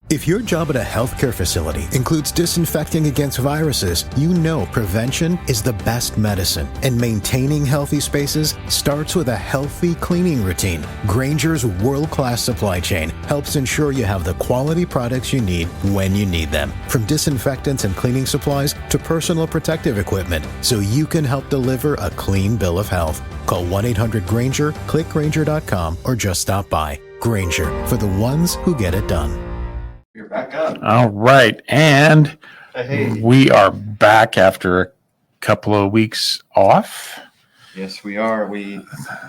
If your job at a healthcare facility includes disinfecting against viruses, you know prevention is the best medicine. And maintaining healthy spaces starts with a healthy cleaning routine. Grainger's world-class supply chain helps ensure you have the quality products you need when you need them. From disinfectants and cleaning supplies to personal protective equipment, so you can help deliver a clean bill of health. Call 1-800-GRAINGER, click Grainger.com, or just stop by. Grainger, for the ones who get it done. You're back up. All right. And Hey. we are back after a couple of weeks off. Yes, we are.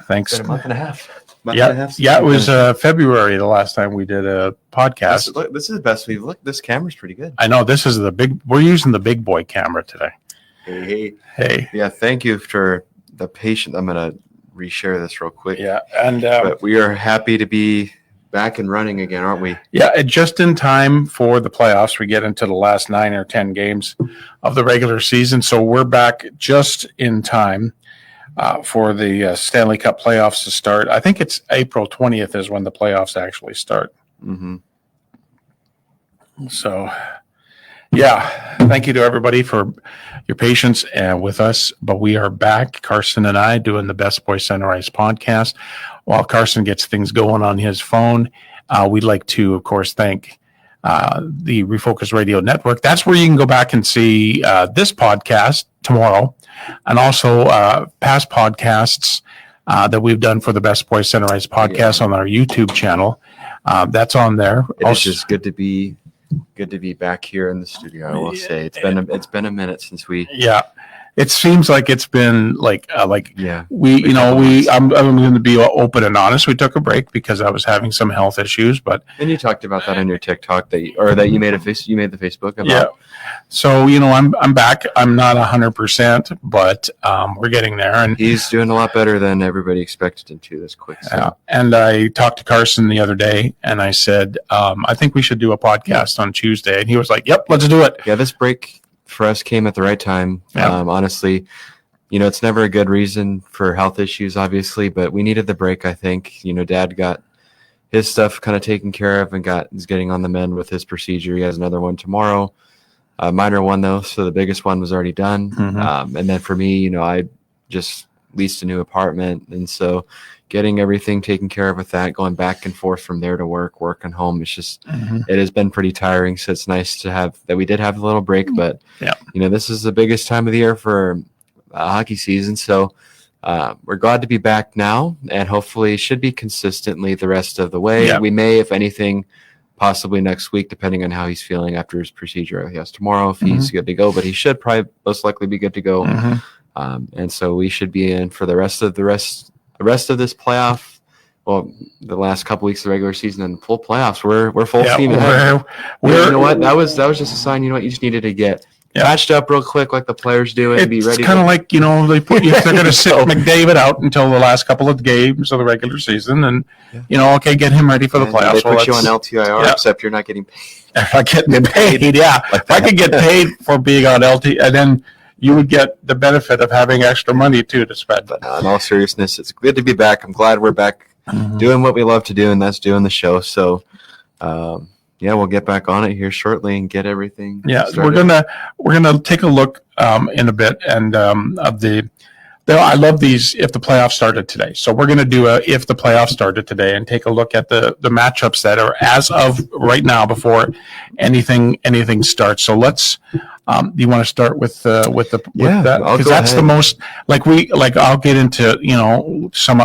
Thanks. It's been a month and a half. Yeah, it was February the last time we did a podcast. This is the best we've looked. This camera's pretty good. I know this is we're using the big boy camera today. Hey. Yeah, thank you for the patience. I'm going to reshare this real quick. Yeah. And but we are happy to be back and running again, aren't we? Yeah, just in time for the playoffs. We get into the last 9 or 10 games of the regular season. So we're back just in time for the Stanley Cup playoffs to start. I think it's April 20th is when the playoffs actually start. Mm-hmm. So, yeah, thank you to everybody for your patience with us. But we are back, Carson and I, doing the Best Boy Center Ice podcast. While Carson gets things going on his phone, we'd like to, of course, thank the Refocused Radio Network. That's where you can go back and see this podcast tomorrow, and also past podcasts that we've done for the Best Boy Center Ice podcast on our YouTube channel. That's on there. It's just good to be back here in the studio. I will say it's been a minute since we. Yeah. It seems like it's been I'm going to be open and honest. We took a break because I was having some health issues, and you talked about that on your TikTok that you made the Facebook about. Yeah. So, I'm back. I'm not 100%, but we're getting there, and he's doing a lot better than everybody expected him to this quick. So. Yeah. And I talked to Carson the other day, and I said, I think we should do a podcast on Tuesday, and he was like, "Yep, let's do it." Yeah, this break for us came at the right time. Yeah. Honestly, it's never a good reason for health issues, obviously, but we needed the break. I think, Dad got his stuff kind of taken care of and is getting on the mend with his procedure. He has another one tomorrow, a minor one though. So the biggest one was already done. Mm-hmm. And then for me, I just leased a new apartment. And so getting everything taken care of with that, going back and forth from there to work and home. It's just, It has been pretty tiring. So it's nice to have that. We did have a little break, but this is the biggest time of the year for hockey season. So we're glad to be back now, and hopefully should be consistently the rest of the way. Yeah. We may, if anything, possibly next week, depending on how he's feeling after his procedure. He has tomorrow if he's good to go, but he should probably most likely be good to go. And so we should be in for the rest of this playoff. Well, the last couple weeks of the regular season and full playoffs, we're full steam ahead. You know what? That was just a sign. You know what? You just needed to get patched up real quick, like the players do, and be ready. It's kind of like they put they're going to sit McDavid out until the last couple of games of the regular season, and get him ready for the playoffs. They put you on LTIR, except you're not getting paid. If I get paid, yeah. If I could get paid for being on LT, and then you would get the benefit of having extra money too to spend. But in all seriousness, it's good to be back. I'm glad we're back doing what we love to do, and that's doing the show. So, we'll get back on it here shortly and get everything. Yeah, started. we're gonna take a look in a bit, and I love these. If the playoffs started today, so we're gonna do if the playoffs started today and take a look at the matchups that are as of right now before anything starts. So let's. Do you want to start with that? Because that's the most I'll get into some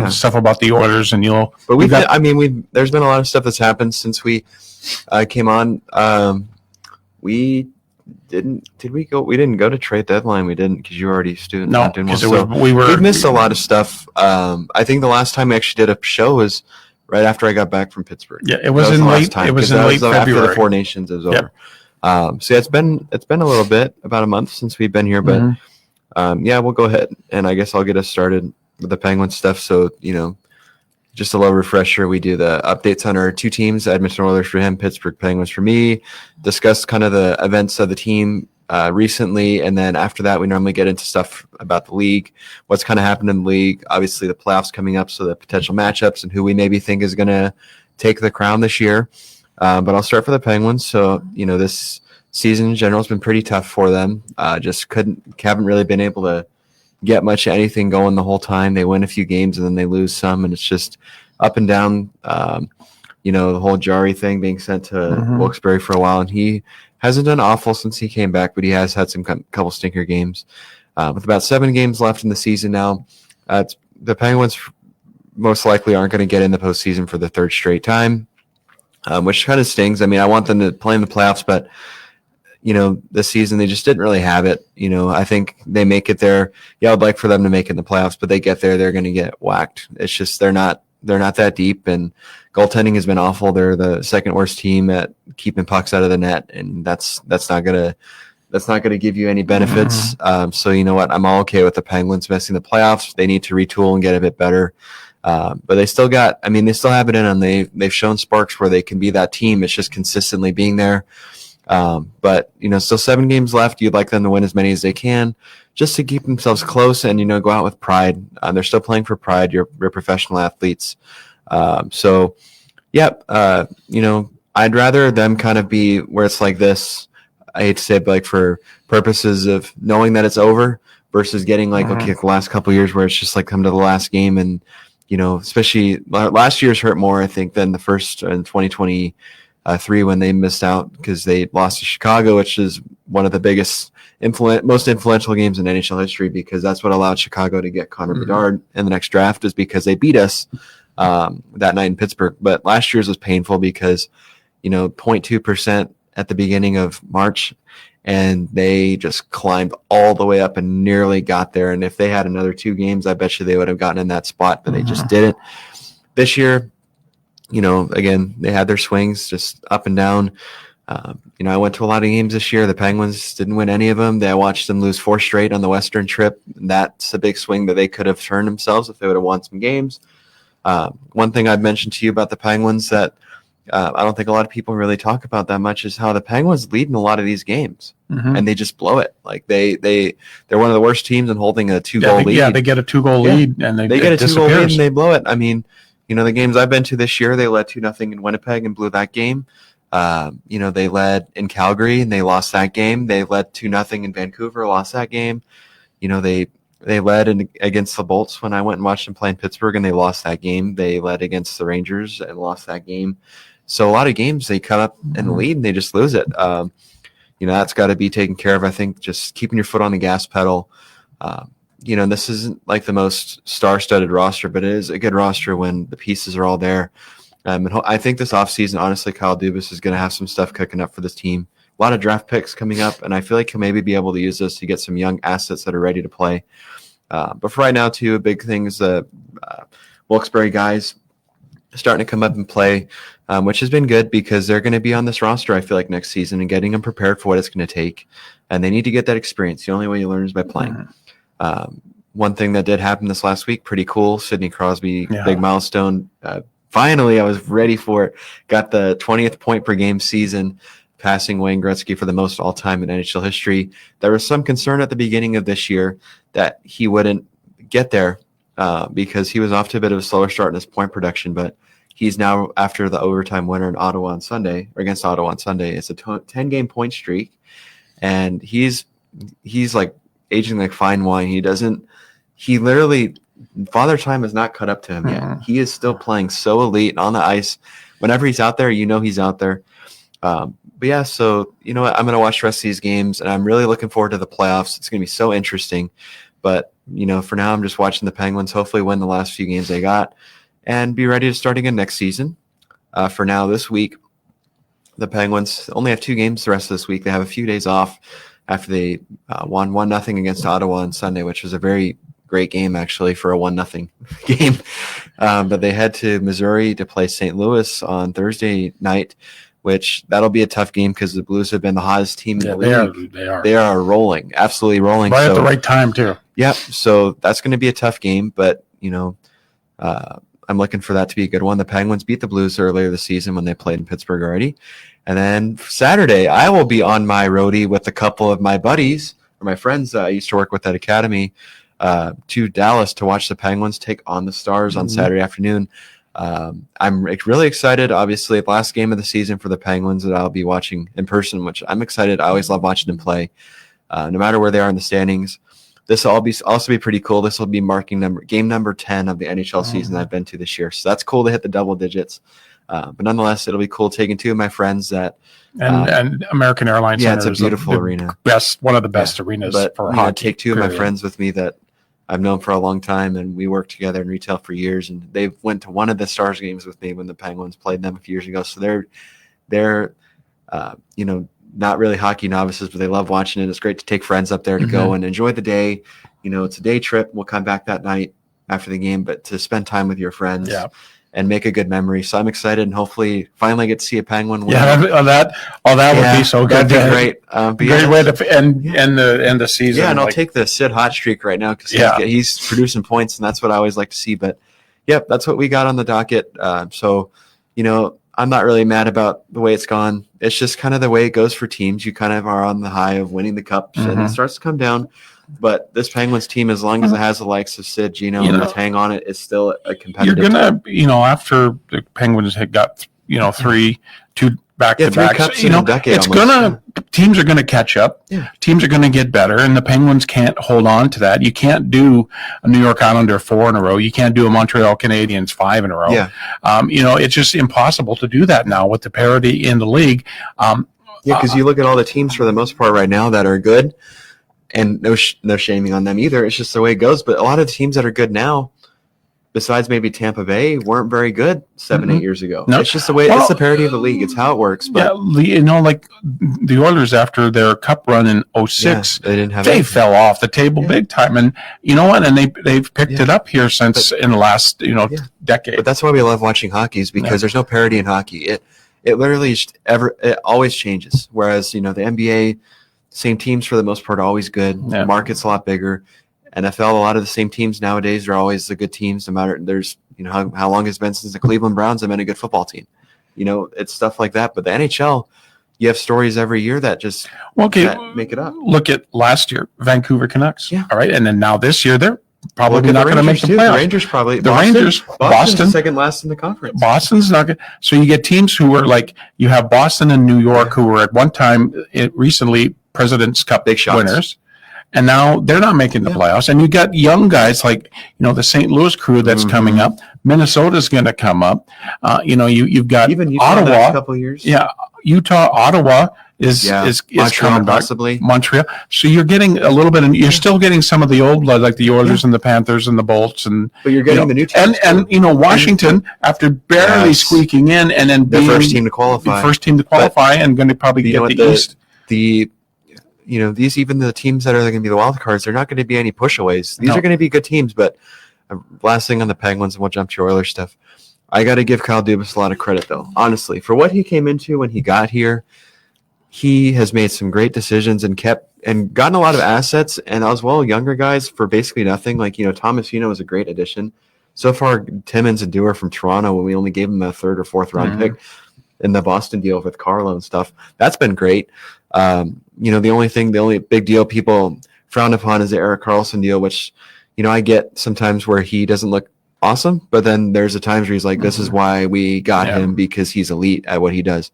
stuff about the orders, and But there's been a lot of stuff that's happened since we came on. We didn't go to trade deadline. We didn't because you were already student. No, because we've missed a lot of stuff. I think the last time we actually did a show was right after I got back from Pittsburgh. Yeah, it was in late February. After the Four Nations is over. It's been a little bit, about a month since we've been here, but we'll go ahead and I guess I'll get us started with the Penguin stuff. So, just a little refresher. We do the updates on our two teams, Edmonton Oilers for him, Pittsburgh Penguins for me, discuss kind of the events of the team recently. And then after that, we normally get into stuff about the league, what's kind of happened in the league, obviously the playoffs coming up. So the potential matchups and who we maybe think is going to take the crown this year. But I'll start for the Penguins. So, this season in general has been pretty tough for them. Just haven't really been able to get much of anything going the whole time. They win a few games and then they lose some, and it's just up and down. The whole Jari thing being sent to Wilkes-Barre for a while, and he hasn't done awful since he came back, but he has had some couple stinker games. With about 7 games left in the season now, the Penguins most likely aren't going to get in the postseason for the 3rd straight time, which kind of stings. I mean, I want them to play in the playoffs, but this season they just didn't really have it. I think they make it there. Yeah, I'd like for them to make it in the playoffs, but they get there, they're going to get whacked. It's just they're not that deep, and goaltending has been awful. They're the 2nd worst team at keeping pucks out of the net, and that's not gonna give you any benefits. So you know what? I'm all okay with the Penguins missing the playoffs. They need to retool and get a bit better. But they still have it in them. They've shown sparks where they can be that team. It's just consistently being there. But still 7 games left. You'd like them to win as many as they can, just to keep themselves close and go out with pride. They're still playing for pride. You're professional athletes. I'd rather them kind of be where it's like this. I hate to say it, but like for purposes of knowing that it's over versus getting the last couple of years where it's just like come to the last game, and especially last year's hurt more, I think, than the first in 2023 when they missed out because they lost to Chicago, which is one of the biggest most influential games in NHL history, because that's what allowed Chicago to get Connor Bedard in the next draft, is because they beat us that night in Pittsburgh. But last year's was painful because 0.2% at the beginning of March, and they just climbed all the way up and nearly got there. And if they had another 2 games, I bet you they would have gotten in that spot, but they just didn't. This year, again, they had their swings just up and down. I went to a lot of games this year. The Penguins didn't win any of them. I watched them lose 4 straight on the Western trip. That's a big swing that they could have turned themselves if they would have won some games. One thing I've mentioned to you about the Penguins that I don't think a lot of people really talk about that much is how the Penguins lead in a lot of these games, and they just blow it. Like they're one of the worst teams in holding a 2-goal lead. Yeah, they get a 2-goal lead and they get a 2-goal lead and they blow it. I mean, the games I've been to this year, they led 2-0 in Winnipeg and blew that game. They led in Calgary and they lost that game. They led 2-0 in Vancouver, lost that game. They led against the Bolts when I went and watched them play in Pittsburgh, and they lost that game. They led against the Rangers and lost that game. So a lot of games they come up and lead and they just lose it. That's got to be taken care of. I think just keeping your foot on the gas pedal. This isn't like the most star-studded roster, but it is a good roster when the pieces are all there. And I think this offseason, honestly, Kyle Dubas is going to have some stuff cooking up for this team. A lot of draft picks coming up, and I feel like he'll maybe be able to use this to get some young assets that are ready to play. But for right now, too, a big thing is the Wilkes-Barre guys starting to come up and play, which has been good because they're going to be on this roster, I feel like, next season, and getting them prepared for what it's going to take. And they need to get that experience. The only way you learn is by playing. One thing that did happen this last week, pretty cool, Sidney Crosby, big milestone. Finally, I was ready for it. Got the 20th point per game season, passing Wayne Gretzky for the most all-time in NHL history. There was some concern at the beginning of this year that he wouldn't get there because he was off to a bit of a slower start in his point production, but he's now, after the overtime winner in Ottawa on Sunday, or against Ottawa on Sunday, it's a 10-game point streak, and he's like aging like fine wine. He literally, Father Time has not caught up to him yet. He is still playing so elite on the ice. Whenever he's out there, he's out there. But yeah, so you know what? I'm going to watch the rest of these games, and I'm really looking forward to the playoffs. It's going to be so interesting. But, for now, I'm just watching the Penguins hopefully win the last few games they got and be ready to start again next season. For now, this week, the Penguins only have 2 games the rest of this week. They have a few days off after they won 1-0 against Ottawa on Sunday, which was a very great game, actually, for a 1-0 game. But they head to Missouri to play St. Louis on Thursday night, which that'll be a tough game because the Blues have been the hottest team in the league. They are rolling, absolutely rolling. Right at the right time, too. Yeah, so that's going to be a tough game, but, I'm looking for that to be a good one. The Penguins beat the Blues earlier this season when they played in Pittsburgh already. And then Saturday, I will be on my roadie with a couple of my buddies, or my friends I used to work with at Academy, to Dallas to watch the Penguins take on the Stars on Saturday afternoon. I'm really excited. Obviously, last game of the season for the Penguins that I'll be watching in person, which I'm excited. I always love watching them play, no matter where they are in the standings. This will also be pretty cool. This will be marking game number 10 of the NHL season I've been to this year. So that's cool to hit the double digits. But nonetheless, it'll be cool taking two of my friends that and American Airlines. Yeah, Center it's a beautiful arena. One of the best arenas for hockey. Take two of my friends with me that I've known for a long time, and we worked together in retail for years. And they went to one of the Stars games with me when the Penguins played them a few years ago. So they're not really hockey novices, but they love watching it. It's great to take friends up there to go and enjoy the day. It's a day trip. We'll come back that night after the game, but to spend time with your friends and make a good memory. So I'm excited, and hopefully finally get to see a Penguin win. Yeah, that would be so good. That'd be great. Great way to end the season. Yeah, and I'll take the Sid hot streak right now because he's producing points, and that's what I always like to see. But yep, that's what we got on the docket. So I'm not really mad about the way it's gone. It's just kind of the way it goes for teams. You kind of are on the high of winning the cups, and it starts to come down. But this Penguins team, as long as it has the likes of Sid, Gino, and Letang on it, it's still a competitive. You're gonna, after the Penguins had got, two back-to-backs, cups in a decade it's almost. Teams are gonna catch up. Yeah. Teams are gonna get better, and the Penguins can't hold on to that. You can't do a New York Islander 4 in a row. You can't do a Montreal Canadiens 5 in a row. Yeah. It's just impossible to do that now with the parity in the league. Because you look at all the teams for the most part right now that are good, and no shaming on them either. It's just the way it goes. But a lot of the teams that are good now, besides maybe Tampa Bay, weren't very good 7-8 years ago. No. It's just the way it's the parity of the league. It's how it works. But like the Oilers after their cup run in 2006, they fell off the table big time. And you know what? And they've picked it up here since in the last decade. But that's why we love watching hockey, is because there's no parity in hockey. It literally it always changes. Whereas the NBA, same teams for the most part, always good. Yeah. The market's a lot bigger. NFL, a lot of the same teams nowadays are always the good teams. No matter there's how long it's been since the Cleveland Browns have been a good football team. It's stuff like that. But the NHL, you have stories every year that just that make it up. Look at last year, Vancouver Canucks. Yeah. All right, and then now this year they're probably not going to make the playoffs. The Rangers probably. Boston second last in the conference. Boston's not good. So you get teams who are like, you have Boston and New York who were at one time recently President's Cup winners, and now they're not making the playoffs. And you got young guys like the St. Louis crew that's coming up. Minnesota's going to come up. You've got even Utah Ottawa. A couple years. Yeah, Utah, Ottawa is Montreal, coming back. Possibly Montreal. So you're getting a little bit, and you're still getting some of the old blood, like the Oilers and the Panthers and the Bolts, but you're getting the new teams. And Washington, after barely squeaking in, and then the first team to qualify, and going to probably get the East. These, even the teams that are going to be the wild cards, they're not going to be any pushaways. These are going to be good teams. But last thing on the Penguins, and we'll jump to your Oilers stuff. I got to give Kyle Dubas a lot of credit, though, honestly, for what he came into when he got here. He has made some great decisions and gotten a lot of assets, and as well younger guys for basically nothing. Like Thomas Fino was a great addition. So far, Timmins and Dewar from Toronto, when we only gave him a 3rd or 4th round pick in the Boston deal with Carlo and stuff, that's been great. The only big deal people frown upon is the Erik Karlsson deal, which, I get sometimes where he doesn't look awesome, but then there's the times where he's like, this is why we got him, because he's elite at what he does.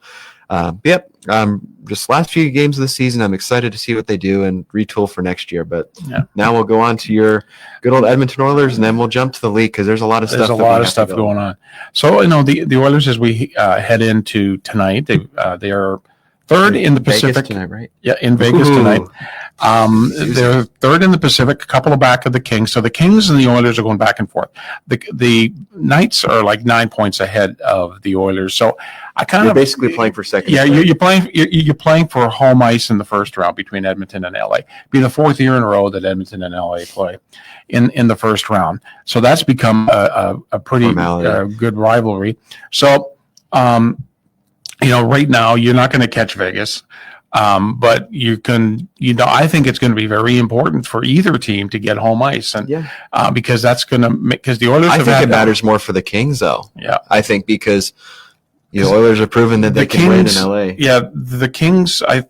Just last few games of the season, I'm excited to see what they do and retool for next year. But now we'll go on to your good old Edmonton Oilers, and then we'll jump to the league because there's a lot of stuff. There's a lot of stuff going on. So the Oilers, as we head into tonight, they are third in the Pacific Vegas tonight, right? Yeah, in Vegas tonight. They're third in the Pacific, a couple of back of the Kings. So the Kings and the Oilers are going back and forth. The Knights are like 9 points ahead of the Oilers. So you're basically playing for second. Yeah, you're playing for home ice in the first round between Edmonton and LA. Be the 4th year in a row that Edmonton and LA play in the first round. So that's become a pretty good rivalry. So right now you're not going to catch Vegas. But you can, I think it's going to be very important for either team to get home ice, and because that's going to make, because the Oilers. I think it matters more for the Kings, though. Yeah, I think because the Oilers have proven that they can win in LA. Yeah, the Kings. I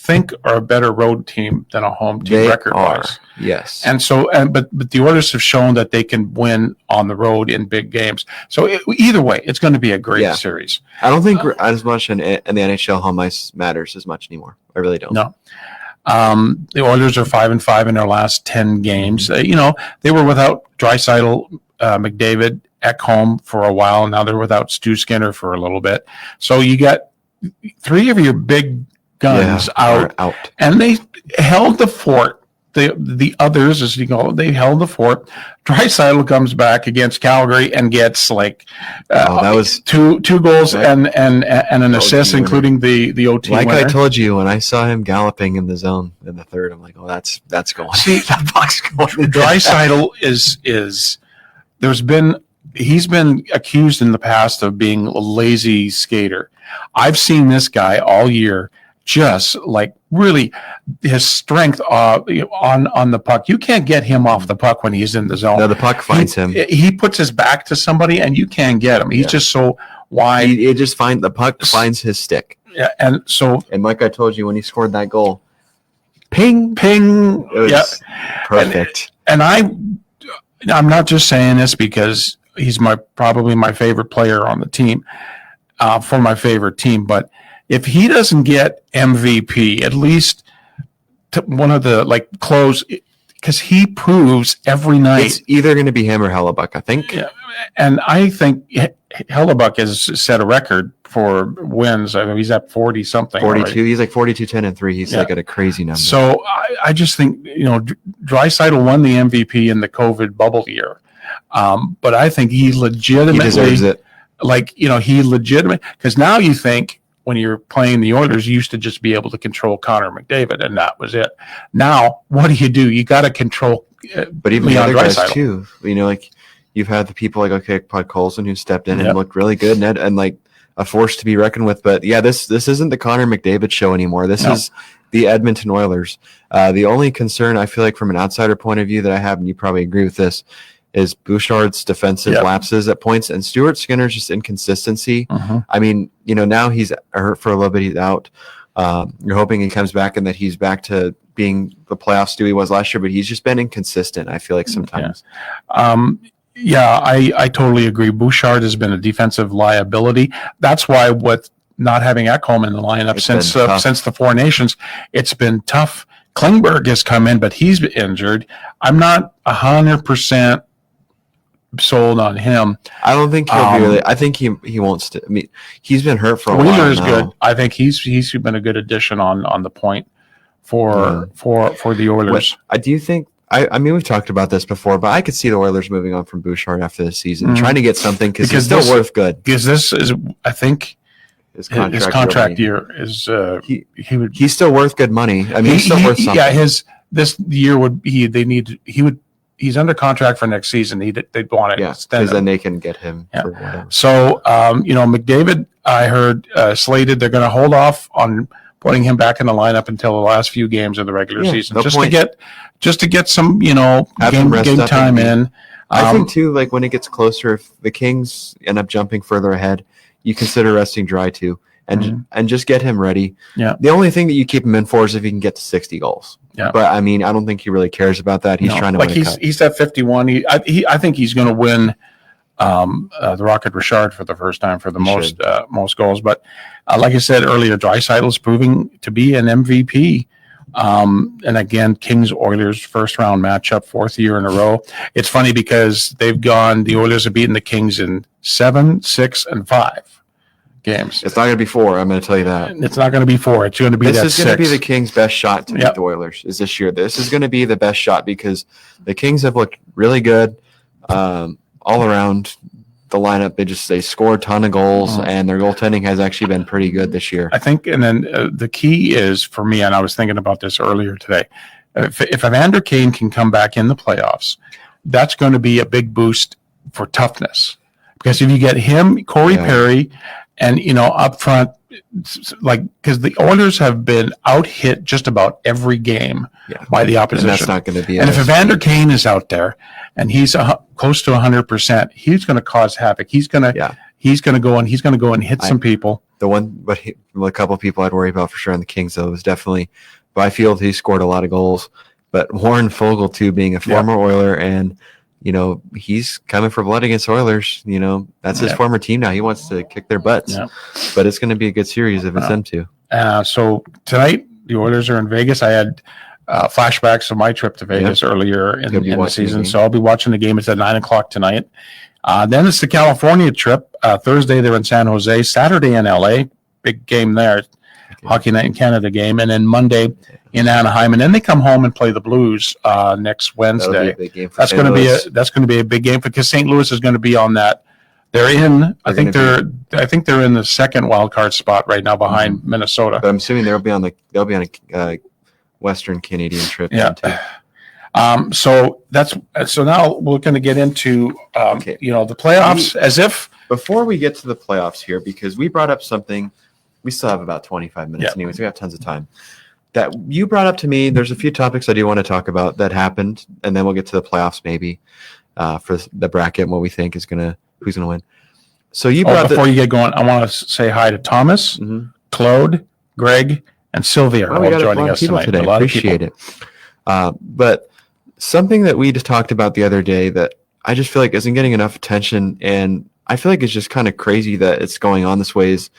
think are a better road team than a home team record-wise. Yes. And so, but the Oilers have shown that they can win on the road in big games. So either way, it's going to be a great series. I don't think as much in the NHL home ice matters as much anymore. I really don't. No. The Oilers are 5-5 in their last 10 games. They were without Draisaitl, McDavid, Ekholm for a while. Now they're without Stu Skinner for a little bit. So you got 3 of your big guns out, and they held the fort. The others, as you call it, they held the fort. Draisaitl comes back against Calgary and gets that was two goals and an assist, including the OT winner. I told you, when I saw him galloping in the zone in the third, I'm like, oh, that's going. See, that box going. Draisaitl he's been accused in the past of being a lazy skater. I've seen this guy all year. Just really his strength on the puck. You can't get him off the puck when he's in the zone. No, the puck finds him. He puts his back to somebody and you can't get him. He's just so wide. The puck finds his stick. Yeah, and like I told you, when he scored that goal, ping. It was perfect. And I'm not just saying this because he's probably my favorite player on the team, for my favorite team, but if he doesn't get MVP, at least one of the close, because he proves every night. It's either going to be him or Hellebuck, I think. Yeah, and I think Hellebuck has set a record for wins. I mean, he's at 40-something. 42. Already. He's 42-10-3. He's at a crazy number. So I just think, Draisaitl won the MVP in the COVID bubble year. But I think he legitimately. He deserves it. Because now you think, when you're playing the Oilers, you used to just be able to control Connor McDavid, and that was it. Now, what do? You got to control. But even Leon the other guys Draisaitl. too. You've had the people like Pud Colson who stepped in and looked really good, and a force to be reckoned with. But this isn't the Connor McDavid show anymore. This is the Edmonton Oilers. The only concern I feel like from an outsider point of view that I have, and you probably agree with this, is Bouchard's defensive lapses at points and Stuart Skinner's just inconsistency. Uh-huh. I mean, now he's hurt for a little bit. He's out. You're hoping he comes back and that he's back to being the playoff Stewie was last year, but he's just been inconsistent, I feel like, sometimes. I totally agree. Bouchard has been a defensive liability. That's why with not having Ekholm in the lineup since the Four Nations, it's been tough. Klingberg has come in, but he's injured. I'm not 100% sold on him. I don't think he'll be really. I think he won't. I mean, he's been hurt for a while. Wheeler is good. I think he's been a good addition on the point for the Oilers. Do you think? I mean, we've talked about this before, but I could see the Oilers moving on from Bouchard after this season, trying to get something because he's still worth good. Because this is, I think, his contract year is he's still worth good money. I mean, he's still worth something. Yeah, this year he's under contract for next season. They'd want to extend because then they can get him for whatever. So McDavid, I heard slated. They're going to hold off on putting him back in the lineup until the last few games of the regular season, just to get some game time in. I think too, when it gets closer, if the Kings end up jumping further ahead, you consider resting Dry too, and just get him ready. Yeah. The only thing that you keep him in for is if he can get to 60 goals. Yeah. But I mean, I don't think he really cares about that. He's trying to win a cup. He's at 51. I think he's going to win the Rocket Richard for the first time for the most goals. But like I said earlier, Draisaitl is proving to be an MVP. And again, Kings Oilers first round matchup, 4th year in a row. It's funny because the Oilers have beaten the Kings in 7, 6, and 5 games. It's not going to be 4. I'm going to tell you that. It's not going to be 4. It's going to be this that is going to be the Kings' best shot to beat the Oilers is this year. This is going to be the best shot because the Kings have looked really good all around the lineup. They score a ton of goals, and their goaltending has actually been pretty good this year. I think, and then the key is for me, and I was thinking about this earlier today, if Evander Kane can come back in the playoffs, that's going to be a big boost for toughness. Because if you get him, Corey Perry, and up front, because the Oilers have been out-hit just about every game by the opposition. And that's not going to be. And if Evander Kane is out there and he's close to 100%, he's going to cause havoc. He's going to go and hit some people. The one, but a couple of people I'd worry about for sure on the Kings, though, was definitely Byfield. He scored a lot of goals. But Warren Fogle, too, being a former Oiler, and, he's coming for blood against Oilers. That's his former team now. He wants to kick their butts. Yeah. But it's going to be a good series if it's them two. So tonight, the Oilers are in Vegas. I had flashbacks of my trip to Vegas earlier in the season. So I'll be watching the game. It's at 9:00 tonight. Then it's the California trip. Thursday, they're in San Jose. Saturday in LA. Big game there. Hockey Night in Canada game. And then Monday in Anaheim. And then they come home and play the Blues next Wednesday. That's going to be a big game because St. Louis is going to be on that. They're in. I think they're in the second wild card spot right now behind Minnesota. But I'm assuming they'll be on a Western Canadian trip. Yeah. Too. So now we're going to get into the playoffs before we get to the playoffs here, because we brought up something. We still have about 25 minutes anyways. We have tons of time. That you brought up to me. There's a few topics I do want to talk about that happened, and then we'll get to the playoffs maybe for the bracket and what we think who's going to win. So you brought before you get going, I want to say hi to Thomas, Claude, Greg, and Sylvia are all joining us tonight. Today. Appreciate it. But something that we just talked about the other day that I just feel like isn't getting enough attention, and I feel like it's just kind of crazy that it's going on this way, is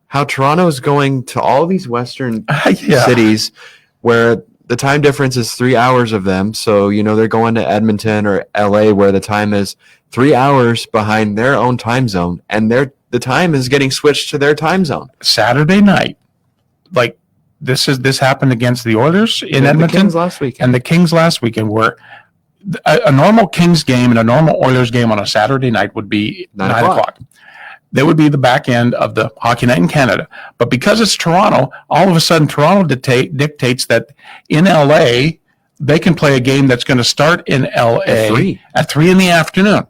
how Toronto is going to all these Western cities where the time difference is 3 hours of them. So, they're going to Edmonton or LA where the time is 3 hours behind their own time zone, and the time is getting switched to their time zone. Saturday night, like this happened against the Oilers in Edmonton. The Kings last weekend. And the Kings last weekend, where a normal Kings game and a normal Oilers game on a Saturday night would be 9 o'clock. They would be the back end of the Hockey Night in Canada. But because it's Toronto, all of a sudden Toronto dictates that in LA, they can play a game that's going to start in LA at 3 in the afternoon.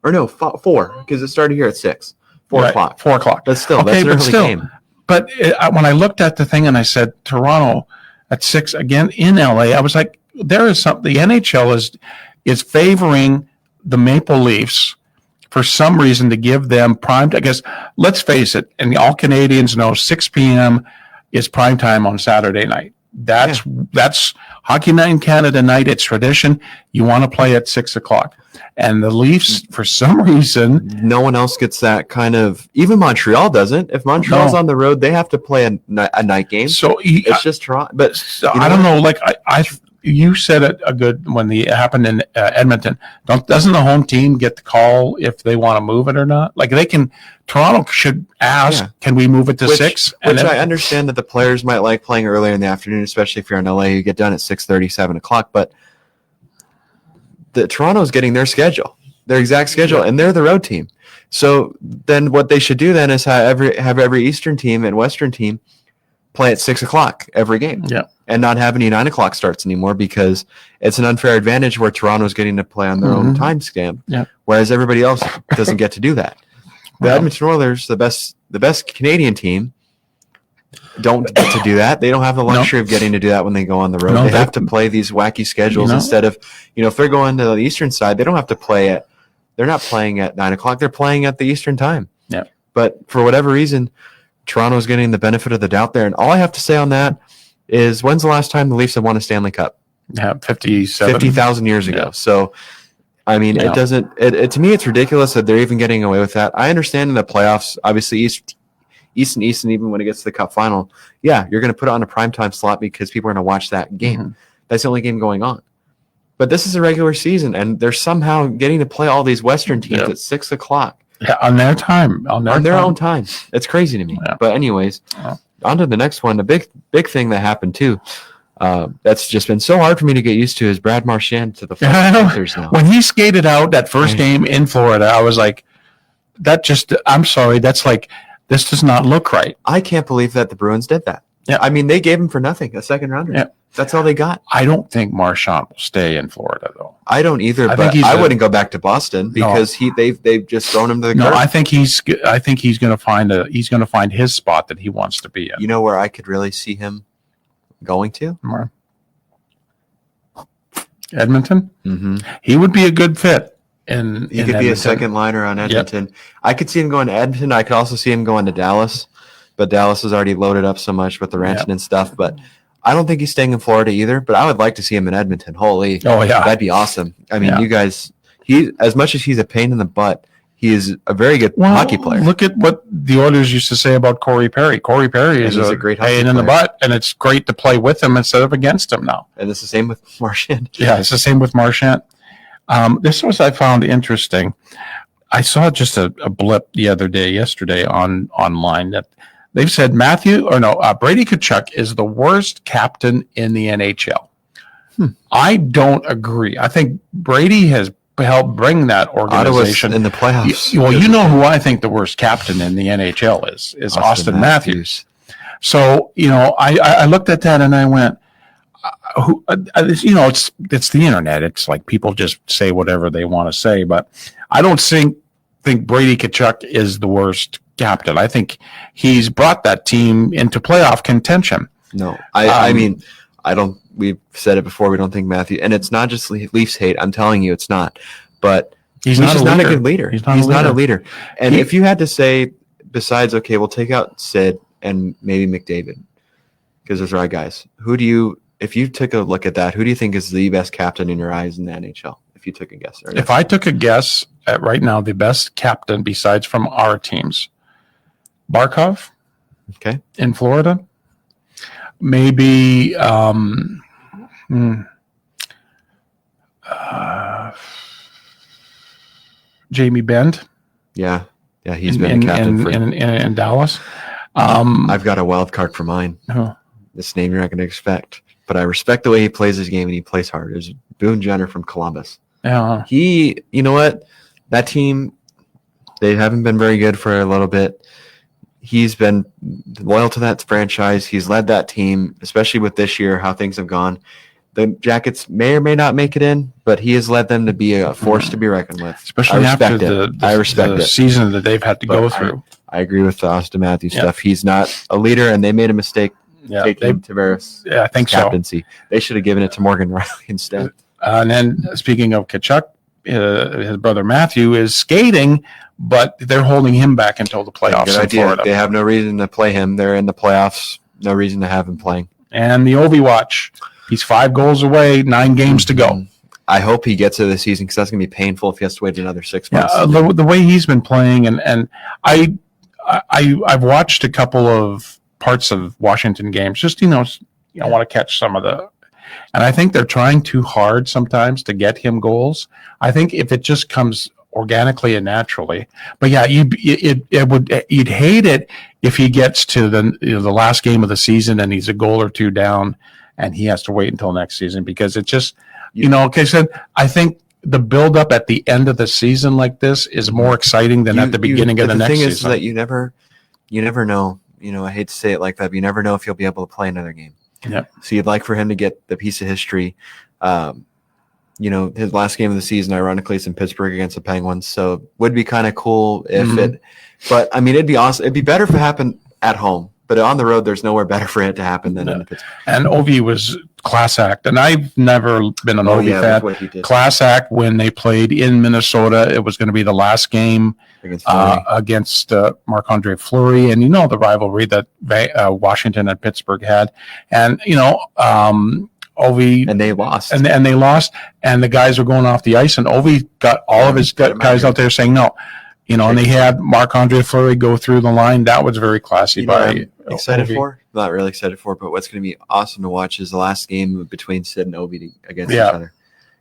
Or no, 4, because it started here at 6. 4 o'clock. 4 o'clock. But still, that's an early game. But when I looked at the thing and I said Toronto at 6 again in LA, I was like, there is something. The NHL is favoring the Maple Leafs for some reason to give them prime. I guess let's face it, and all Canadians know 6 p.m. is prime time on Saturday night. That's Hockey Night in Canada night. It's tradition. You want to play at 6 o'clock. And the Leafs, for some reason, no one else gets that kind of. Even Montreal doesn't. If Montreal's on the road, they have to play a night game. So it's just Toronto. But I don't know. Like you said it when it happened in Edmonton. Doesn't the home team get the call if they want to move it or not? Like Toronto should ask, can we move it to 6? Which I understand that the players might like playing earlier in the afternoon, especially if you're in LA. You get done at 6:30, 7 o'clock, but. Toronto's getting their schedule, their exact schedule, and they're the road team. So then what they should do then is have every Eastern team and Western team play at 6 o'clock every game. Yeah. And not have any 9 o'clock starts anymore, because it's an unfair advantage where Toronto's getting to play on their own time stamp, whereas everybody else doesn't get to do that. The Edmonton Oilers, the best Canadian team, don't get to do that. They don't have the luxury of getting to do that when they go on the road. They have to play these wacky schedules instead of, if they're going to the Eastern side, they don't have to play they're not playing at 9 o'clock. They're playing at the Eastern time. Yeah. But for whatever reason, Toronto's getting the benefit of the doubt there. And all I have to say on that is, when's the last time the Leafs have won a Stanley Cup? Yeah, 50,000 years ago. Yeah. So, I mean, it doesn't, to me, it's ridiculous that they're even getting away with that. I understand in the playoffs, obviously East and even when it gets to the Cup final, you're going to put it on a primetime slot because people are going to watch that game. Mm-hmm. That's the only game going on. But this is a regular season, and they're somehow getting to play all these Western teams at 6 o'clock. Yeah, on their time. On their own time. It's crazy to me. Yeah. But anyways, on to the next one. The big thing that happened, too, that's just been so hard for me to get used to, is Brad Marchand to the Panthers now. When he skated out that first game in Florida, I was like, I'm sorry, that's like, this does not look right. I can't believe that the Bruins did that. Yeah. I mean, they gave him for nothing, a second rounder. Yeah. That's all they got. I don't think Marchand will stay in Florida, though. I don't either, but I wouldn't go back to Boston because they've just thrown him to the curb. No, I think he's going to find his spot that he wants to be in. You know where I could really see him going to? Where? Edmonton? Mm-hmm. He would be a good fit. He could Edmonton. be a second liner on Edmonton. Yep. I could see him going to Edmonton. I could also see him going to Dallas. but Dallas is already loaded up so much with the Rantanen and stuff. But I don't think he's staying in Florida either. But I would like to see him in Edmonton. Holy, that'd be awesome. I mean, you guys, as much as he's a pain in the butt, he is a very good hockey player. Look at what the Oilers used to say about Corey Perry. Corey Perry is a great pain in the butt, and it's great to play with him instead of against him now. And it's the same with Marchand. Yeah, it's the same with Marchand. This was I found interesting. I saw just a blip yesterday online that they've said Brady Tkachuk is the worst captain in the NHL. I don't agree. I think Brady has helped bring that organization in the playoffs. Well, you know who I think the worst captain in the NHL is Austin Matthews. So, I looked at that and I went, it's the internet. It's like people just say whatever they want to say, but I don't think Brady Tkachuk is the worst captain. I think he's brought that team into playoff contention. No, I mean, I don't. We've said it before. We don't think Matthew, and it's not just Leafs hate. I'm telling you, it's not. But he's not a good leader. He's not a leader. And if you had to say, besides, okay, we'll take out Sid and maybe McDavid, because those are our guys. If you took a look at that, who do you think is the best captain in your eyes in the NHL? If you took a guess, if I took a guess at right now, the best captain besides from our teams, Barkov, okay, in Florida, maybe. Jamie Benn. Yeah, he's been a captain in Dallas. I've got a wild card for mine. This name you're not going to expect, but I respect the way he plays his game and he plays hard. There's Boone Jenner from Columbus. Yeah, you know what? That team, they haven't been very good for a little bit. He's been loyal to that franchise. He's led that team, especially with this year, how things have gone. The Jackets may or may not make it in, but he has led them to be a force to be reckoned with. Especially after the season that they've had to go through. I agree with the Austin Matthews stuff. He's not a leader, and they made a mistake taking Tavares' captaincy. So. They should have given it to Morgan Riley instead. And then, speaking of Tkachuk, his brother Matthew is skating, but they're holding him back until the playoffs in Florida. They have no reason to play him. They're in the playoffs. No reason to have him playing. And the Ovi watch. He's 5 goals away, 9 games to go. I hope he gets to the season because that's going to be painful if he has to wait another 6 months. The way he's been playing, and I've watched a couple of parts of Washington games. Just I want to catch some of the, and I think they're trying too hard sometimes to get him goals. I think if it just comes organically and naturally, but you'd hate it if he gets to the last game of the season and he's a goal or 2 down. And he has to wait until next season because it just, I think the buildup at the end of the season like this is more exciting than at the beginning of the next season. The thing is that you never know. I hate to say it like that, but you never know if you'll be able to play another game. Yeah. So you'd like for him to get the piece of history. His last game of the season, ironically, is in Pittsburgh against the Penguins. So would be kind of cool if it. But I mean, it'd be awesome. It'd be better if it happened at home. But on the road, there's nowhere better for it to happen than in Pittsburgh. And Ovi was class act. And I've never been an Ovi fan. Class act when they played in Minnesota. It was going to be the last game against Marc-Andre Fleury. And the rivalry that Washington and Pittsburgh had. And, Ovi. And they lost. And they lost. And the guys were going off the ice. And Ovi got all of his guys out there saying no. And they had Marc-Andre Fleury go through the line. That was very classy by excited Ovi. Not really excited for, but what's going to be awesome to watch is the last game between Sid and Ovi against each other.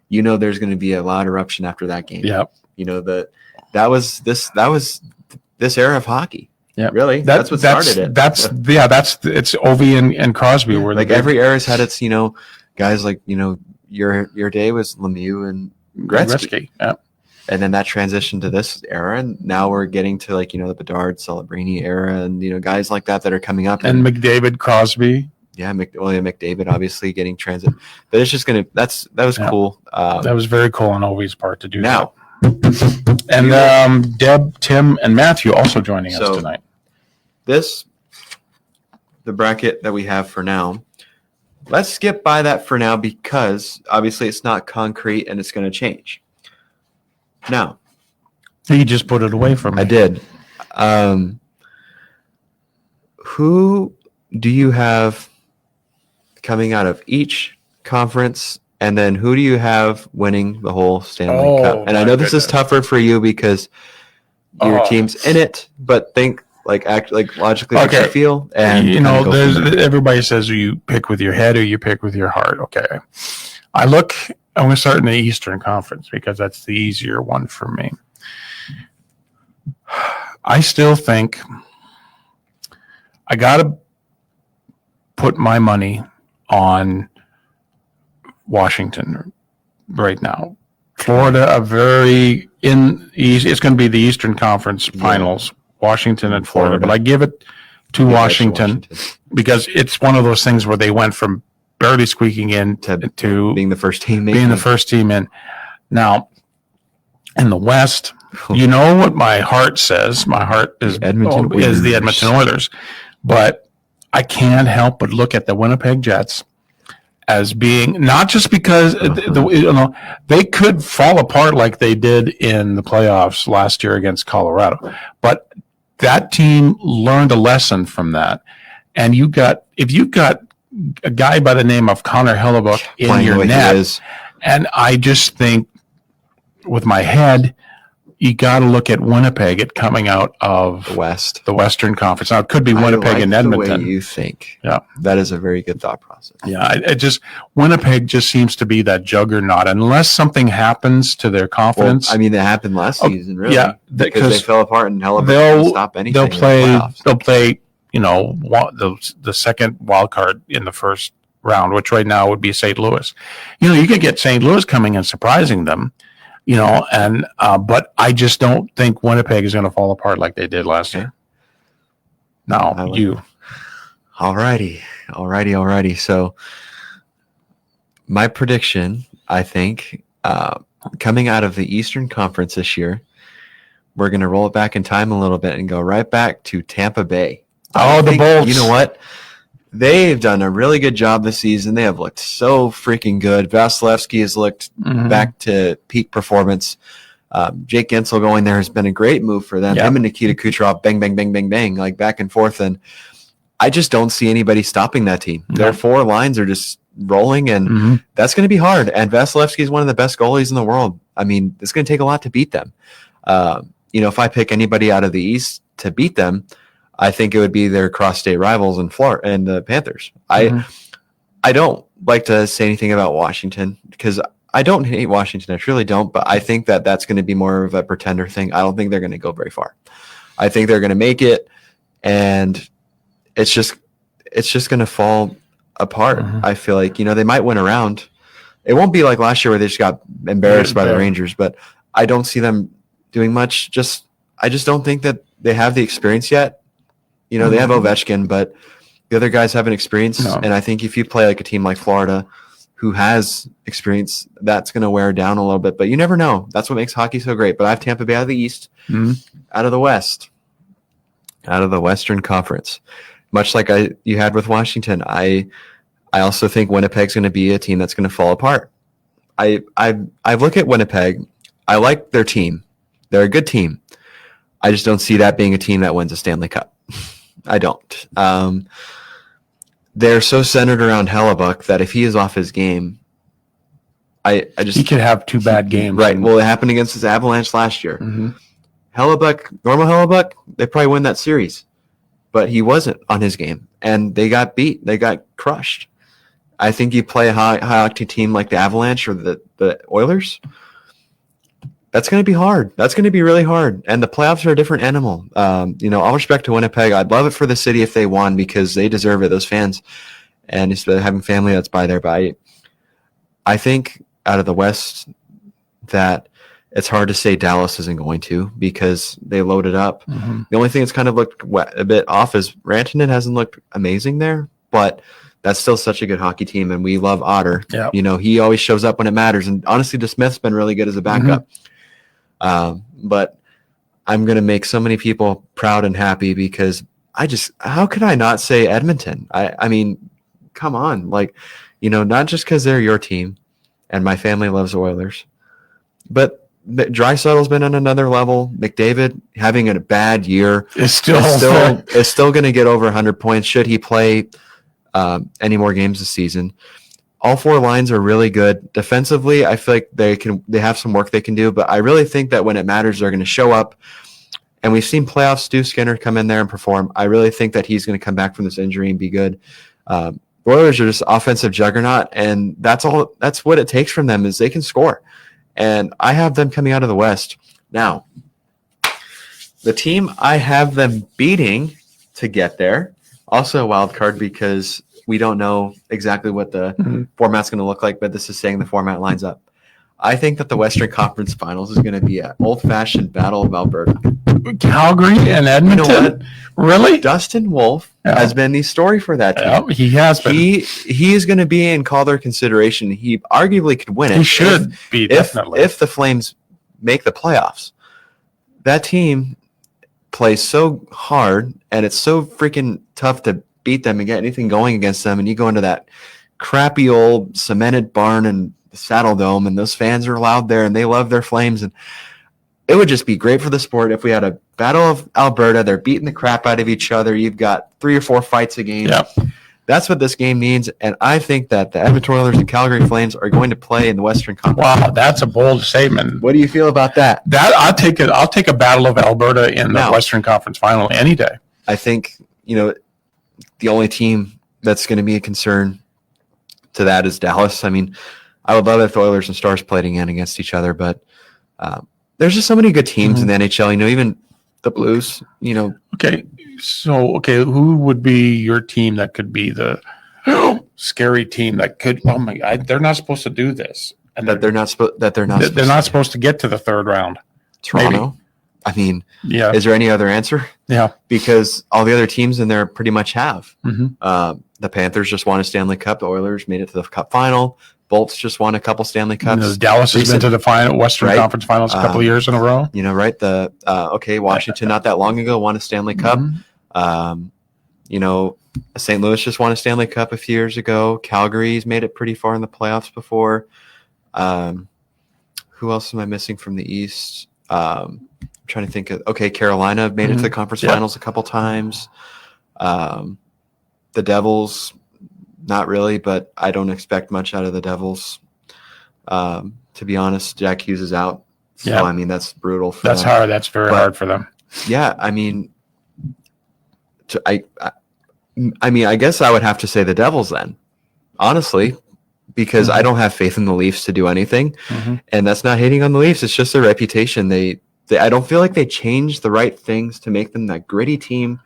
There's going to be a lot of eruption after that game. Yeah. That was this era of hockey. Yeah. Really. That's what started it. It's Ovi and Crosby were like every era's had its, guys like, your day was Lemieux and Gretzky. Yeah. And then that transitioned to this era, and now we're getting to the Bedard, Celebrini era, and guys like that are coming up. And McDavid, Crosby. Yeah, McDavid obviously getting transit, but it's just that was cool. That was very cool on Ovi's part to do that. And Deb, Tim, and Matthew also joining us tonight. The bracket that we have for now. Let's skip by that for now because obviously it's not concrete and it's going to change. Now, you just put it away from me. I did. who do you have coming out of each conference, and then who do you have winning the whole Stanley Cup? And I know this is tougher for you because your team's in it, but think act logically what you feel. And everybody says you pick with your head or you pick with your heart. Okay. I'm going to start in the Eastern Conference because that's the easier one for me. I still think I got to put my money on Washington right now. Florida, it's going to be the Eastern Conference Finals, Washington and Florida. But I give it to Washington because it's one of those things where they went from barely squeaking in to being the first team in. Now, in the West, you know what my heart says. My heart is the Edmonton Oilers. But I can't help but look at the Winnipeg Jets as being not just because they could fall apart like they did in the playoffs last year against Colorado, but that team learned a lesson from that. And if you've got a guy by the name of Connor Hellebuyck in your net, and I just think with my head, you got to look at Winnipeg at coming out of the Western Conference. Now it could be Winnipeg and Edmonton. The way you think, yeah, that is a very good thought process. Yeah, Winnipeg just seems to be that juggernaut unless something happens to their confidence. Well, I mean, that happened last season, really. Yeah, because they fell apart and Hellebuyck didn't stop anything. They'll play. The second wild card in the first round, which right now would be St. Louis. You could get St. Louis coming and surprising them. But I just don't think Winnipeg is going to fall apart like they did last year. Now, you. Alrighty. So, my prediction, I think, coming out of the Eastern Conference this year, we're going to roll it back in time a little bit and go right back to Tampa Bay. The Bolts. You know what? They've done a really good job this season. They have looked so freaking good. Vasilevsky has looked back to peak performance. Jake Gensel going there has been a great move for them. Him and Nikita Kucherov, bang, bang, bang, bang, bang, like back and forth. And I just don't see anybody stopping that team. Their four lines are just rolling, and that's going to be hard. And Vasilevsky is one of the best goalies in the world. I mean, it's going to take a lot to beat them. If I pick anybody out of the East to beat them, I think it would be their cross-state rivals in Florida and the Panthers. I don't like to say anything about Washington because I don't hate Washington. I truly don't, but I think that that's going to be more of a pretender thing. I don't think they're going to go very far. I think they're going to make it, and it's just going to fall apart. I feel like, they might win a round. It won't be like last year where they just got embarrassed by the Rangers, but I don't see them doing much. I just don't think that they have the experience yet. They have Ovechkin, but the other guys haven't experience. No. And I think if you play like a team like Florida who has experience, that's going to wear down a little bit. But you never know. That's what makes hockey so great. But I have Tampa Bay out of the East, out of the West, out of the Western Conference. Much like you had with Washington, I also think Winnipeg's going to be a team that's going to fall apart. I look at Winnipeg. I like their team. They're a good team. I just don't see that being a team that wins a Stanley Cup. I don't. They're so centered around Hellebuyck that if he is off his game, he could have two bad games. Right. Well, it happened against his Avalanche last year. Normal Hellebuyck, they probably win that series, but he wasn't on his game, and they got beat. They got crushed. I think you play a high octane team like the Avalanche or the Oilers. That's going to be hard. That's going to be really hard. And the playoffs are a different animal. All respect to Winnipeg. I'd love it for the city if they won because they deserve it, those fans. And just having family that's by there. But I think out of the West that it's hard to say Dallas isn't going to because they loaded up. The only thing that's kind of looked a bit off is Rantanen hasn't looked amazing there, but that's still such a good hockey team, and we love Otter. Yep. He always shows up when it matters. And honestly, DeSmith's been really good as a backup. But I'm going to make so many people proud and happy because how could I not say Edmonton? I mean, come on. Not just because they're your team and my family loves the Oilers, but Draisaitl's been on another level. McDavid having a bad year is still going to get over 100 points should he play any more games this season. All four lines are really good. Defensively, I feel like they have some work they can do, but I really think that when it matters, they're going to show up. And we've seen playoff Stu Skinner come in there and perform. I really think that he's going to come back from this injury and be good. The Oilers are just offensive juggernaut, and that's what it takes from them is they can score. And I have them coming out of the West. Now, the team I have them beating to get there, also a wild card because we don't know exactly what the format's going to look like, but this is saying the format lines up. I think that the Western Conference Finals is going to be an old-fashioned battle of Alberta. Calgary and Edmonton? You know what? Really? Dustin Wolf has been the story for that team. Yeah, he has been. He is going to be in Calder consideration. He arguably could win it. He should be, definitely. If the Flames make the playoffs. That team plays so hard, and it's so freaking tough to beat them and get anything going against them, and you go into that crappy old cemented barn and Saddle Dome, and those fans are loud there, and they love their Flames, and it would just be great for the sport if we had a battle of Alberta. They're beating the crap out of each other. You've got 3 or 4 fights a game. Yep. That's what this game needs, and I think that the Edmonton Oilers and Calgary Flames are going to play in the Western Conference. Wow, that's a bold statement. What do you feel about that? I'll take it. I'll take a battle of Alberta in the Western Conference Final any day. I think the only team that's going to be a concern to that is Dallas. I mean, I would love it if the Oilers and Stars played again against each other, but there's just so many good teams in the NHL. Even the Blues. Okay, so who would be your team that could be the scary team that could? Oh my God, they're not supposed to do this, and they're not supposed to get to the third round. Toronto. Maybe. I mean, yeah. Is there any other answer? Yeah, because all the other teams in there pretty much have. Mm-hmm. The Panthers just won a Stanley Cup. The Oilers made it to the Cup final. Bolts just won a couple Stanley Cups. Dallas has been to the Western Conference Finals a couple of years in a row. Right? Washington not that long ago won a Stanley Cup. St. Louis just won a Stanley Cup a few years ago. Calgary's made it pretty far in the playoffs before. Who else am I missing from the East? I'm trying to think of. Carolina made it to the conference finals a couple times. The Devils. Not really, but I don't expect much out of the Devils. To be honest, Jack Hughes is out. So, I mean, that's brutal for them. Hard. That's very hard for them. Yeah, I mean, I guess I would have to say the Devils then, honestly, because I don't have faith in the Leafs to do anything. And that's not hating on the Leafs. It's just their reputation. I don't feel like they changed the right things to make them that gritty team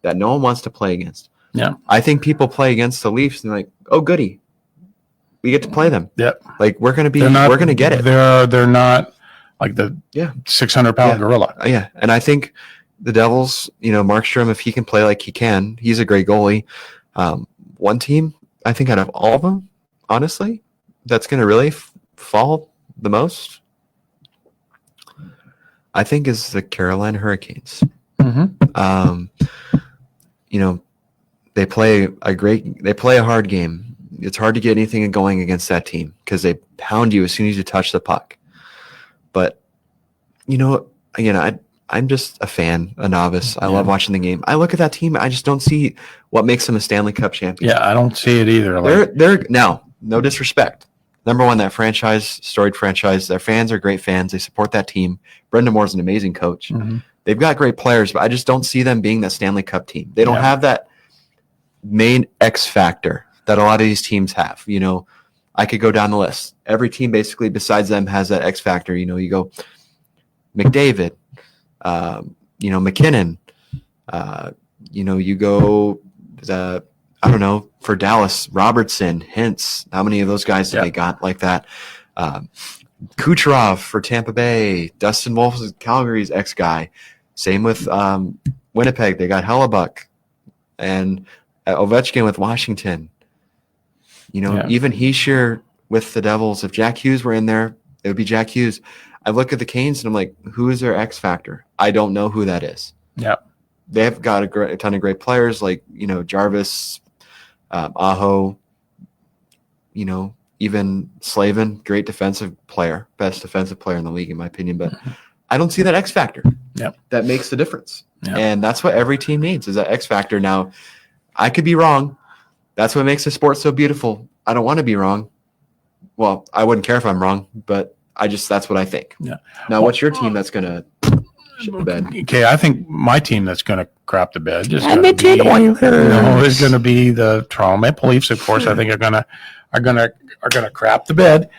that no one wants to play against. Yeah, I think people play against the Leafs and they're like, oh, goody, we get to play them. Yep, like we're gonna get it. They're not like the 600-pound gorilla. Yeah, and I think the Devils, Markstrom, if he can play like he can, he's a great goalie. One team, I think, out of all of them, honestly, that's gonna really fall the most, I think, is the Carolina Hurricanes. They play a hard game. It's hard to get anything going against that team because they pound you as soon as you touch the puck. But, again, I'm just a fan, a novice. I love watching the game. I look at that team. I just don't see what makes them a Stanley Cup champion. Yeah, I don't see it either. They're now, no disrespect. Number one, that storied franchise, their fans are great fans. They support that team. Brendan Moore's an amazing coach. They've got great players, but I just don't see them being that Stanley Cup team. They don't have that main X factor that a lot of these teams have. I could go down the list. Every team basically besides them has that X factor. You go McDavid, McKinnon, you go for Dallas, Robertson, Hintz. How many of those guys have they got like that? Kucherov for Tampa Bay, Dustin Wolf is Calgary's X guy. Same with Winnipeg. They got Hellebuck and Ovechkin with Washington. Even Heischer with the Devils. If Jack Hughes were in there, it would be Jack Hughes. I look at the Canes and I'm like, who is their X factor? I don't know who that is. Yeah, they've got a ton of great players like Jarvis, Aho. even Slavin, great defensive player, best defensive player in the league, in my opinion. But I don't see that X factor that makes the difference. And that's what every team needs, is that X factor. Now, I could be wrong. That's what makes the sport so beautiful. I don't want to be wrong. Well, I wouldn't care if I'm wrong, but that's what I think. Yeah. Now, what's your team that's going to shit the bed? Okay, I think my team that's going to crap the bed is Oilers. going to be the Toronto Maple Leafs. Of course, I think are going to crap the bed,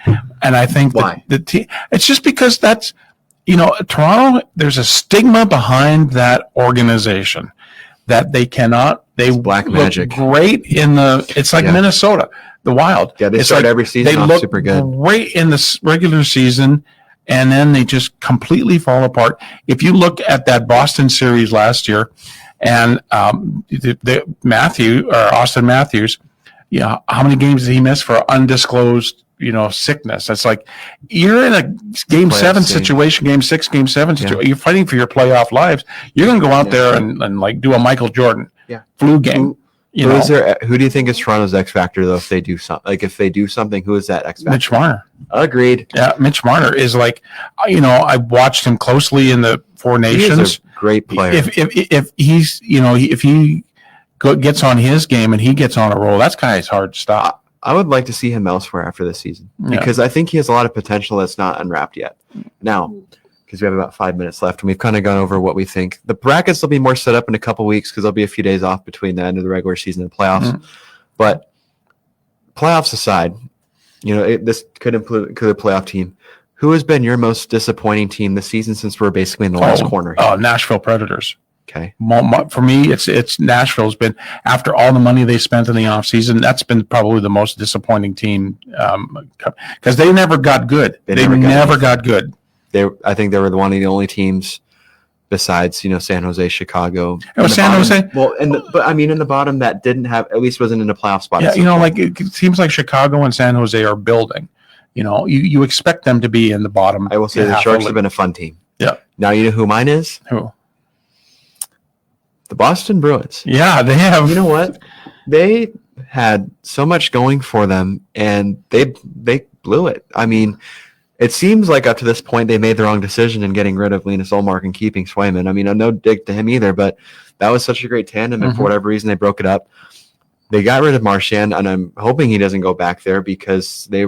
and I think Why? the team. It's just because that's Toronto. There's a stigma behind that organization that they cannot. They black look magic. Great in it's like Minnesota, the Wild. Yeah, they it's start like every season they off look super good. Great in the regular season. And then they just completely fall apart. If you look at that Boston series last year, and Austin Matthews, how many games did he miss for undisclosed, sickness? That's like you're in a game Playoff 7 stage. situation, game 6, game 7 situation. You're fighting for your playoff lives. You're going to go out there and like do a Michael Jordan flu game. Who do you think is Toronto's X factor though? If they do something, if they do something, who is that X factor? Mitch Marner. Agreed. Yeah, Mitch Marner is like, I watched him closely in the Four Nations. He is a great player. If he's, if he gets on his game and he gets on a roll, that guy is hard to stop. I would like to see him elsewhere after this season because I think he has a lot of potential that's not unwrapped yet. Now, because we have about 5 minutes left, and we've kind of gone over what we think. The brackets will be more set up in a couple weeks because there'll be a few days off between the end of the regular season and the playoffs. Mm-hmm. But playoffs aside, this could include a playoff team. Who has been your most disappointing team this season since we're basically in the last corner here? Nashville Predators. Okay. For me, it's Nashville's been, after all the money they spent in the offseason, that's been probably the most disappointing team because they never got good. They never got good. I think they were one of the only teams besides, San Jose, Chicago. It was San Jose. Well, in the bottom that didn't have, at least wasn't in a playoff spot. Yeah, it seems like Chicago and San Jose are building. You expect them to be in the bottom. I will say the Sharks have been a fun team. Yeah. Now you know who mine is? Who? The Boston Bruins. Yeah, they have. You know what? They had so much going for them, and they blew it. It seems like up to this point they made the wrong decision in getting rid of Linus Ullmark and keeping Swayman. No dig to him either, but that was such a great tandem, and for whatever reason they broke it up. They got rid of Marchand, and I'm hoping he doesn't go back there because they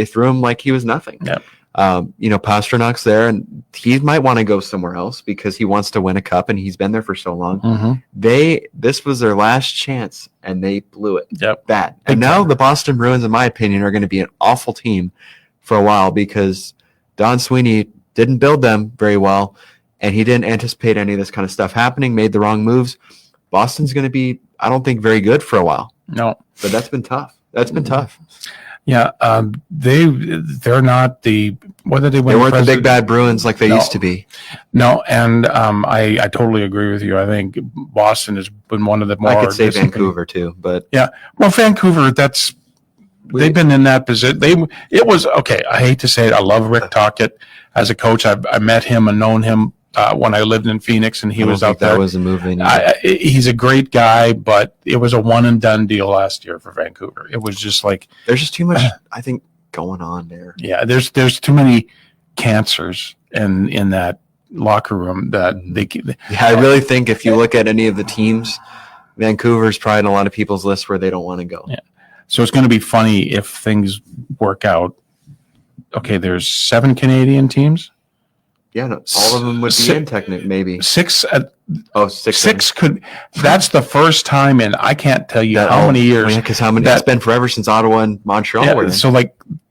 threw him like he was nothing. Yep. Pasternak's there, and he might want to go somewhere else because he wants to win a cup, and he's been there for so long. Mm-hmm. This was their last chance, and they blew it. Yep. Bad. And now the Boston Bruins, in my opinion, are going to be an awful team for a while because Don Sweeney didn't build them very well, and he didn't anticipate any of this kind of stuff happening, made the wrong moves. Boston's going to be, I don't think, very good for a while. No. But that's been tough. Yeah, they're not the whether they win. They weren't the big bad Bruins like they used to be. No, and I totally agree with you. I think Boston has been one of the more. I could say Vancouver too, but Vancouver. They've been in that position. It was okay. I hate to say it. I love Rick Tocchet as a coach. I met him and known him when I lived in Phoenix, and he was out there. That was a movie. He's a great guy, but it was a one and done deal last year for Vancouver. It was just like there's just too much, I think, going on there. Yeah, there's too many cancers in that locker room that they. Yeah, I really think if you look at any of the teams, Vancouver's probably in a lot of people's lists where they don't want to go. Yeah, so it's going to be funny if things work out. Okay, there's 7 Canadian teams. Yeah, no, all of them would be in technic, maybe. 6. Six could. That's the first time in I can't tell you how many years. Yeah, because it's been forever since Ottawa and Montreal. Yeah, so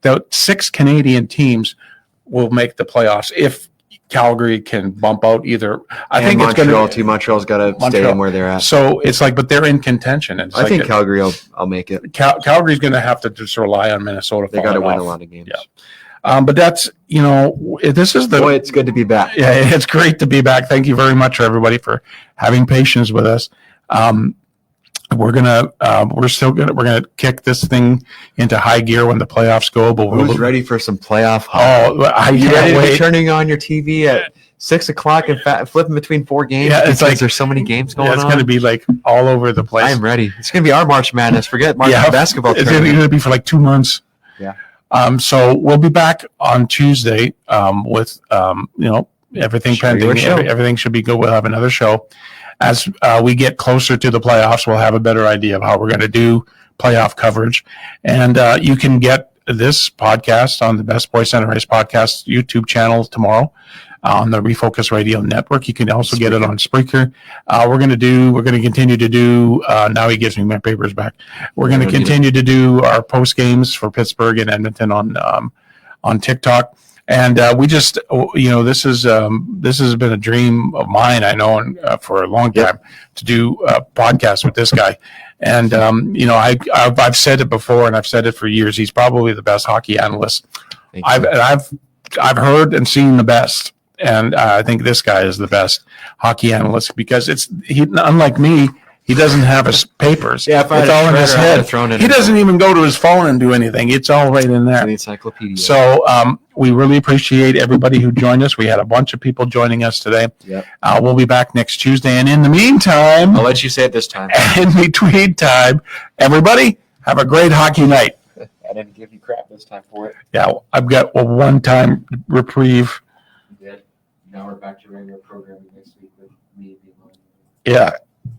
the 6 Canadian teams will make the playoffs if Calgary can bump out either. I think Montreal, it's going to Montreal's got to stay in where they're at. So it's but they're in contention. And I think Calgary will make it. Calgary's going to have to just rely on Minnesota. They got to win a lot of games. Yeah. But that's, this is Boy, it's good to be back. Yeah, it's great to be back. Thank you very much, everybody, for having patience with us. We're gonna kick this thing into high gear when the playoffs go. But who's ready for some playoff? You ready to be turning on your TV at 6 o'clock and flipping between 4 games? Yeah, it's there's so many games going on. It's going to be all over the place. I'm ready. It's going to be our March Madness. Forget March basketball. It's going to be for 2 months. Yeah. So we'll be back on Tuesday with everything pending. Everything should be good. We'll have another show. As we get closer to the playoffs, we'll have a better idea of how we're going to do playoff coverage. And you can get this podcast on the Best Boy Center Ice Podcast YouTube channel tomorrow on the Refocused Radio Network. You can also get it on Spreaker. We're going to continue to do, now he gives me my papers back. We're going to continue to do our post games for Pittsburgh and Edmonton on TikTok. And we just, this has been a dream of mine, I know, and for a long time to do a podcast with this guy. And, I've said it before and I've said it for years. He's probably the best hockey analyst I've heard and seen the best. And I think this guy is the best hockey analyst because unlike me, he doesn't have his papers. Yeah, it's all in his head. He doesn't even go to his phone and do anything. It's all right in there. The encyclopedia. So we really appreciate everybody who joined us. We had a bunch of people joining us today. Yep. We'll be back next Tuesday. And in the meantime, I'll let you say it this time. In between time, everybody have a great hockey night. I didn't give you crap this time for it. Yeah, I've got a one-time reprieve. You did. Now we're back to regular programming next week with me being on. Yeah.